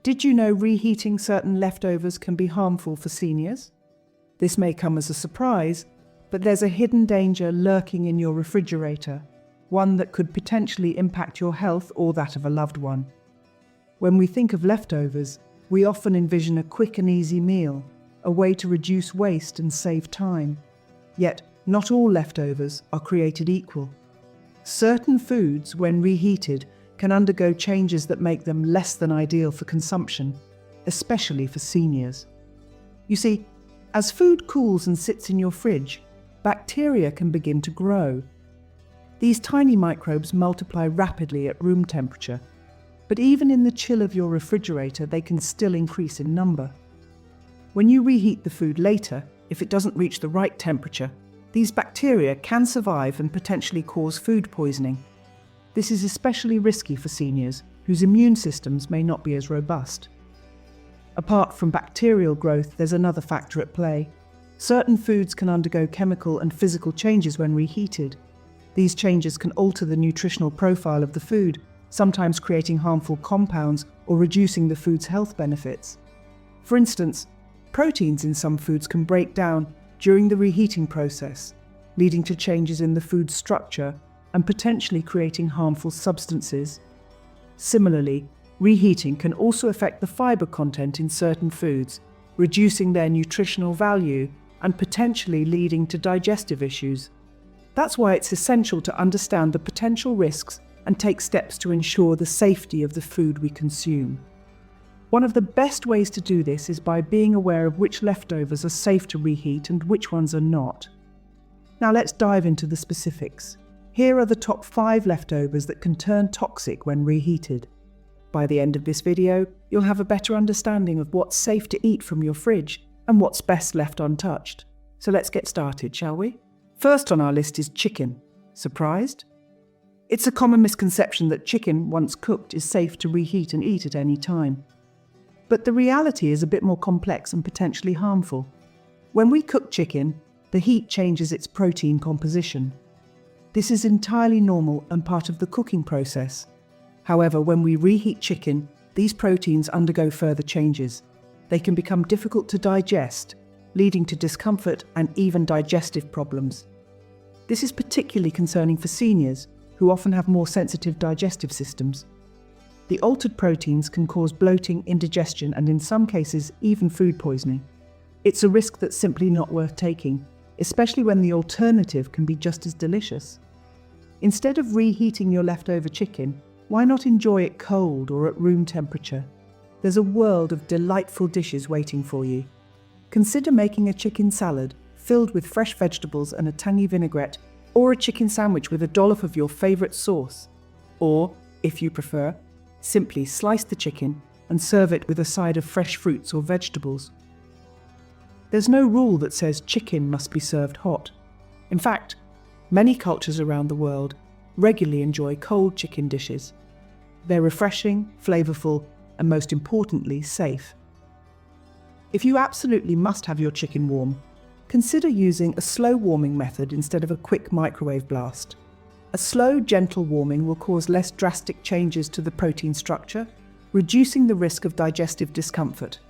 Did you know reheating certain leftovers can be harmful for seniors? This may come as a surprise, but there's a hidden danger lurking in your refrigerator, one that could potentially impact your health or that of a loved one. When we think of leftovers, we often envision a quick and easy meal, a way to reduce waste and save time. Yet, not all leftovers are created equal. Certain foods, when reheated, can undergo changes that make them less than ideal for consumption, especially for seniors. You see, as food cools and sits in your fridge, bacteria can begin to grow. These tiny microbes multiply rapidly at room temperature, but even in the chill of your refrigerator, they can still increase in number. When you reheat the food later, if it doesn't reach the right temperature, these bacteria can survive and potentially cause food poisoning. This is especially risky for seniors whose immune systems may not be as robust. Apart from bacterial growth, there's another factor at play. Certain foods can undergo chemical and physical changes when reheated. These changes can alter the nutritional profile of the food, sometimes creating harmful compounds or reducing the food's health benefits. For instance, proteins in some foods can break down during the reheating process, leading to changes in the food's structure and potentially creating harmful substances. Similarly, reheating can also affect the fiber content in certain foods, reducing their nutritional value and potentially leading to digestive issues. That's why it's essential to understand the potential risks and take steps to ensure the safety of the food we consume. One of the best ways to do this is by being aware of which leftovers are safe to reheat and which ones are not. Now let's dive into the specifics. Here are the top 5 leftovers that can turn toxic when reheated. By the end of this video, you'll have a better understanding of what's safe to eat from your fridge and what's best left untouched. So let's get started, shall we? First on our list is chicken. Surprised? It's a common misconception that chicken, once cooked, is safe to reheat and eat at any time. But the reality is a bit more complex and potentially harmful. When we cook chicken, the heat changes its protein composition. This is entirely normal and part of the cooking process. However, when we reheat chicken, these proteins undergo further changes. They can become difficult to digest, leading to discomfort and even digestive problems. This is particularly concerning for seniors, who often have more sensitive digestive systems. The altered proteins can cause bloating, indigestion, and in some cases, even food poisoning. It's a risk that's simply not worth taking, especially when the alternative can be just as delicious. Instead of reheating your leftover chicken, why not enjoy it cold or at room temperature? There's a world of delightful dishes waiting for you. Consider making a chicken salad filled with fresh vegetables and a tangy vinaigrette, or a chicken sandwich with a dollop of your favorite sauce. Or, if you prefer, simply slice the chicken and serve it with a side of fresh fruits or vegetables. There's no rule that says chicken must be served hot. In fact, many cultures around the world regularly enjoy cold chicken dishes. They're refreshing, flavorful, and most importantly, safe. If you absolutely must have your chicken warm, consider using a slow warming method instead of a quick microwave blast. A slow, gentle warming will cause less drastic changes to the protein structure, reducing the risk of digestive discomfort.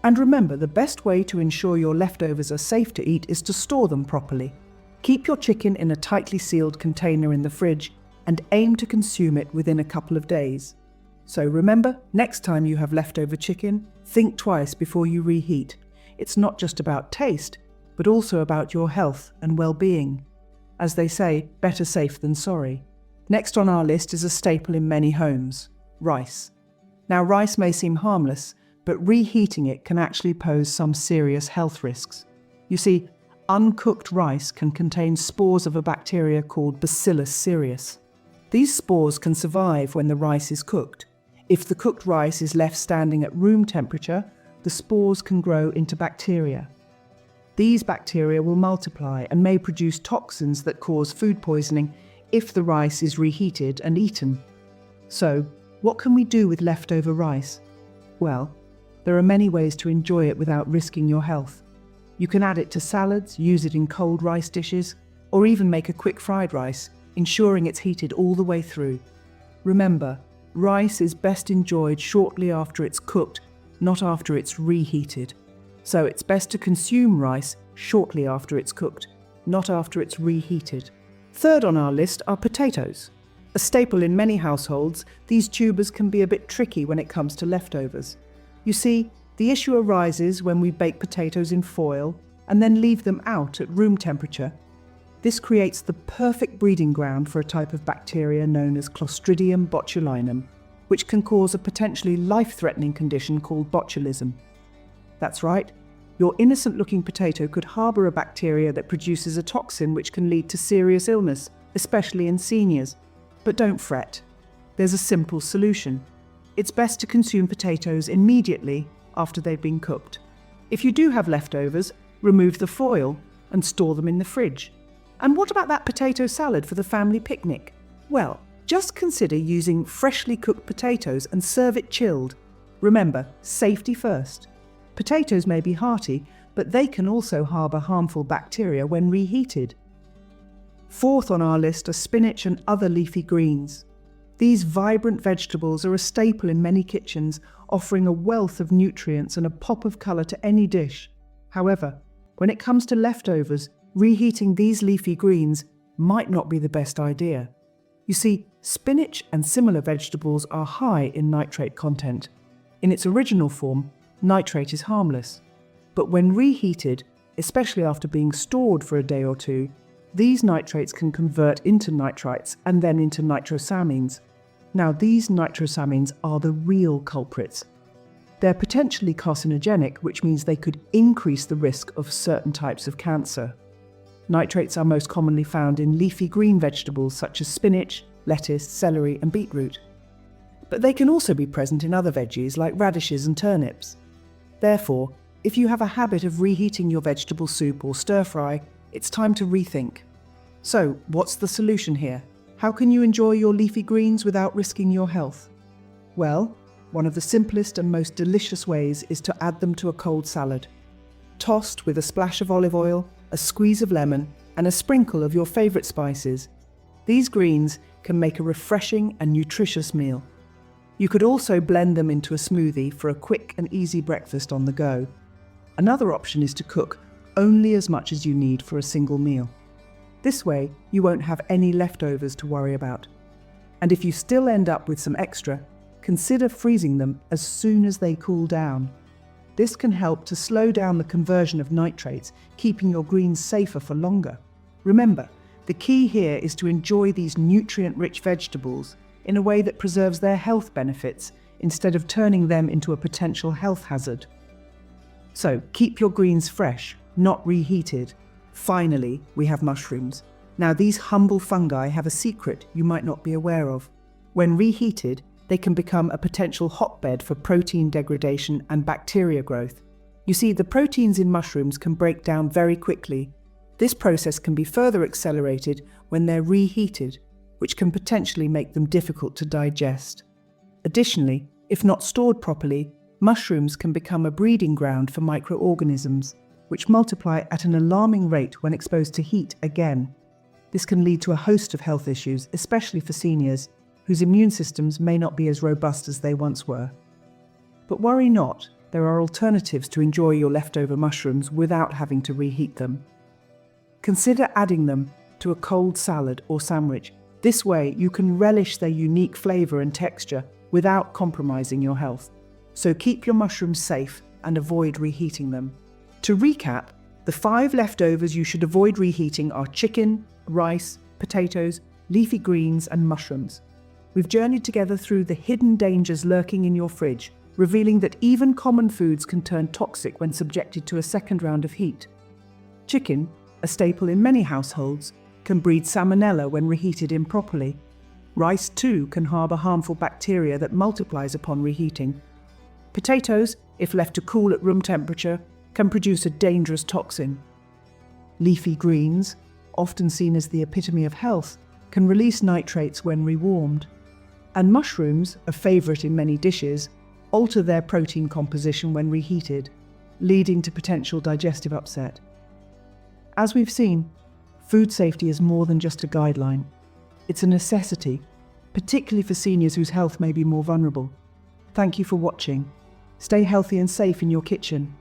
And remember, the best way to ensure your leftovers are safe to eat is to store them properly. Keep your chicken in a tightly sealed container in the fridge and aim to consume it within a couple of days. So remember, next time you have leftover chicken, think twice before you reheat. It's not just about taste, but also about your health and well-being. As they say, better safe than sorry. Next on our list is a staple in many homes: rice. Now, rice may seem harmless, but reheating it can actually pose some serious health risks. You see, uncooked rice can contain spores of a bacteria called Bacillus cereus. These spores can survive when the rice is cooked. If the cooked rice is left standing at room temperature, the spores can grow into bacteria. These bacteria will multiply and may produce toxins that cause food poisoning if the rice is reheated and eaten. So, what can we do with leftover rice? Well, there are many ways to enjoy it without risking your health. You can add it to salads, use it in cold rice dishes, or even make a quick fried rice, ensuring it's heated all the way through. Remember, rice is best enjoyed shortly after it's cooked, not after it's reheated. So it's best to consume rice shortly after it's cooked, not after it's reheated. Third on our list are potatoes. A staple in many households, these tubers can be a bit tricky when it comes to leftovers. You see, the issue arises when we bake potatoes in foil and then leave them out at room temperature. This creates the perfect breeding ground for a type of bacteria known as Clostridium botulinum, which can cause a potentially life-threatening condition called botulism. That's right, your innocent-looking potato could harbour a bacteria that produces a toxin which can lead to serious illness, especially in seniors. But don't fret. There's a simple solution. It's best to consume potatoes immediately after they've been cooked. If you do have leftovers, remove the foil and store them in the fridge. And what about that potato salad for the family picnic? Well, just consider using freshly cooked potatoes and serve it chilled. Remember, safety first. Potatoes may be hearty, but they can also harbour harmful bacteria when reheated. Fourth on our list are spinach and other leafy greens. These vibrant vegetables are a staple in many kitchens, offering a wealth of nutrients and a pop of colour to any dish. However, when it comes to leftovers, reheating these leafy greens might not be the best idea. You see, spinach and similar vegetables are high in nitrate content. In its original form, nitrate is harmless. But when reheated, especially after being stored for a day or two, these nitrates can convert into nitrites and then into nitrosamines. Now, these nitrosamines are the real culprits. They're potentially carcinogenic, which means they could increase the risk of certain types of cancer. Nitrates are most commonly found in leafy green vegetables such as spinach, lettuce, celery, and beetroot. But they can also be present in other veggies like radishes and turnips. Therefore, if you have a habit of reheating your vegetable soup or stir-fry, it's time to rethink. So, what's the solution here? How can you enjoy your leafy greens without risking your health? Well, one of the simplest and most delicious ways is to add them to a cold salad. Tossed with a splash of olive oil, a squeeze of lemon, and a sprinkle of your favourite spices, these greens can make a refreshing and nutritious meal. You could also blend them into a smoothie for a quick and easy breakfast on the go. Another option is to cook only as much as you need for a single meal. This way, you won't have any leftovers to worry about. And if you still end up with some extra, consider freezing them as soon as they cool down. This can help to slow down the conversion of nitrates, keeping your greens safer for longer. Remember, the key here is to enjoy these nutrient-rich vegetables in a way that preserves their health benefits instead of turning them into a potential health hazard. So, keep your greens fresh, not reheated. Finally, we have mushrooms. Now, these humble fungi have a secret you might not be aware of. When reheated, they can become a potential hotbed for protein degradation and bacteria growth. You see, the proteins in mushrooms can break down very quickly. This process can be further accelerated when they're reheated, which can potentially make them difficult to digest. Additionally, if not stored properly, mushrooms can become a breeding ground for microorganisms, which multiply at an alarming rate when exposed to heat again. This can lead to a host of health issues, especially for seniors, whose immune systems may not be as robust as they once were. But worry not, there are alternatives to enjoy your leftover mushrooms without having to reheat them. Consider adding them to a cold salad or sandwich. This way, you can relish their unique flavour and texture without compromising your health. So keep your mushrooms safe and avoid reheating them. To recap, the 5 leftovers you should avoid reheating are chicken, rice, potatoes, leafy greens, and mushrooms. We've journeyed together through the hidden dangers lurking in your fridge, revealing that even common foods can turn toxic when subjected to a second round of heat. Chicken, a staple in many households, can breed salmonella when reheated improperly. Rice, too, can harbour harmful bacteria that multiplies upon reheating. Potatoes, if left to cool at room temperature, can produce a dangerous toxin. Leafy greens, often seen as the epitome of health, can release nitrates when rewarmed. And mushrooms, a favourite in many dishes, alter their protein composition when reheated, leading to potential digestive upset. As we've seen, food safety is more than just a guideline. It's a necessity. particularly for seniors whose health may be more vulnerable. Thank you for watching. Stay healthy and safe in your kitchen.